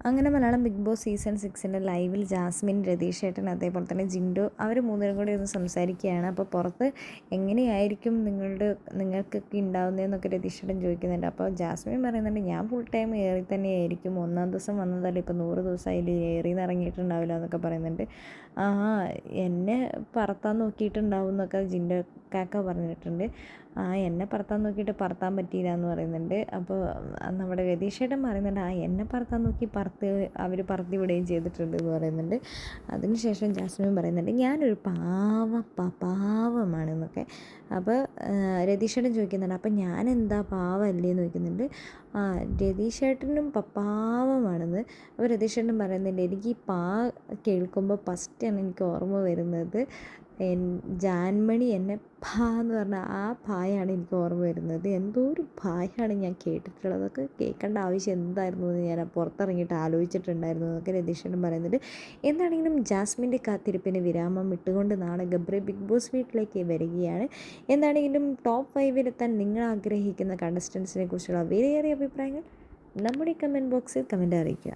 അങ്ങനെ Malayalam big boss season 6ൻ്റെ ലൈവിൽ Jasmine, Ratheesh ഏട്ടൻ, അതേപോലെ തന്നെ ജിൻഡോ അവർ മൂന്നുപേരും കൂടി ഒന്ന് സംസാരിക്കുകയാണ്. അപ്പോൾ പുറത്ത് എങ്ങനെയായിരിക്കും നിങ്ങൾക്കൊക്കെ ഉണ്ടാവുന്നതെന്നൊക്കെ രതീഷ് ഏട്ടൻ ചോദിക്കുന്നുണ്ട്. അപ്പോൾ ജാസ്മിൻ പറയുന്നുണ്ട്, ഞാൻ ഫുൾ ടൈം ഏറി തന്നെയായിരിക്കും, ഒന്നാം ദിവസം വന്നതല്ലേ, ഇപ്പോൾ 100 ദിവസമായാലും ഏറിന്ന് ഇറങ്ങിയിട്ടുണ്ടാവില്ല എന്നൊക്കെ പറയുന്നുണ്ട്. ആ, എന്നെ പറത്താൻ നോക്കിയിട്ടുണ്ടാവും എന്നൊക്കെ ജിൻഡോ കാക്ക പറഞ്ഞിട്ടുണ്ട്. എന്നെ പറത്താൻ നോക്കിയിട്ട് പറത്താൻ പറ്റിയില്ല എന്ന് പറയുന്നുണ്ട്. അപ്പോൾ നമ്മുടെ രതീഷേട്ടൻ പറയുന്നുണ്ട്, എന്നെ പറത്താൻ നോക്കി അവർ പറത്തി വിടുകയും ചെയ്തിട്ടുണ്ട് എന്ന് പറയുന്നുണ്ട്. അതിനുശേഷം ജാസ്മിൻ പറയുന്നുണ്ട്, ഞാനൊരു പാവമാണെന്നൊക്കെ. അപ്പോൾ രതീഷേട്ടൻ ചോദിക്കുന്നുണ്ട്, അപ്പം ഞാനെന്താ പാവമല്ലേ എന്ന് ചോദിക്കുന്നുണ്ട്. രതീഷേട്ടനും പാവമാണെന്ന്. അപ്പോൾ രതീഷേട്ടൻ പറയുന്നുണ്ട്, എനിക്ക് ഈ കേൾക്കുമ്പോൾ ഫസ്റ്റാണ് എനിക്ക് ഓർമ്മ വരുന്നത് ജാൻമണി എന്നെ എന്ന് പറഞ്ഞാൽ ആ ഭായാണ് എനിക്ക് ഓർമ്മ വരുന്നത്. എന്തോ ഒരു ഭായാണ് ഞാൻ കേട്ടിട്ടുള്ളത്. അതൊക്കെ കേൾക്കേണ്ട ആവശ്യം എന്തായിരുന്നു എന്ന് ഞാൻ പുറത്തിറങ്ങിയിട്ട് ആലോചിച്ചിട്ടുണ്ടായിരുന്നു എന്നൊക്കെ രതീഷേട്ടൻ പറയുന്നുണ്ട്. എന്താണെങ്കിലും ജാസ്മിൻ്റെ കാത്തിരിപ്പിന് വിരാമം ഇട്ടുകൊണ്ട് നാളെ ഗബ്രി ബിഗ് ബോസ് വീട്ടിലേക്ക് വരികയാണ്. എന്താണെങ്കിലും ടോപ്പ് 5-ലെത്താൻ നിങ്ങൾ ആഗ്രഹിക്കുന്ന കണ്ടസ്റ്റൻസിനെ കുറിച്ചുള്ള വിലയേറിയ അഭിപ്രായങ്ങൾ നമ്മുടെ കമൻറ്റ് ബോക്സിൽ കമൻറ്റ് അറിയിക്കുക.